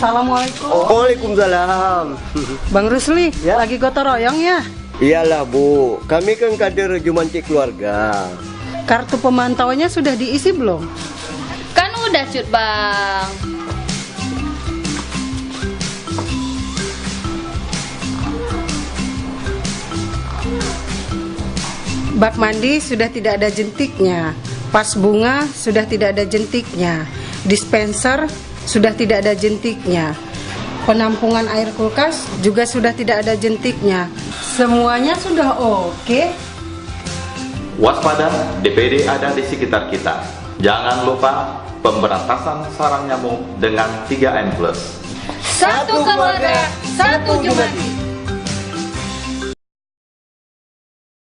Assalamualaikum. Waalaikumsalam. Bang Rusli, Ya. lagi gotong royong ya? Iyalah Bu, kami kan kader Jumantik keluarga. Kartu pemantauannya sudah diisi belum? Kan udah Cut Bang. Bak mandi sudah tidak ada jentiknya. Pas bunga sudah tidak ada jentiknya. Dispenser sudah tidak ada jentiknya. Penampungan air kulkas juga sudah tidak ada jentiknya. Semuanya sudah oke. Waspada, DPD ada di sekitar kita. Jangan lupa pemberantasan sarang nyamuk dengan 3M+. Satu keluarga, satu Jumantik.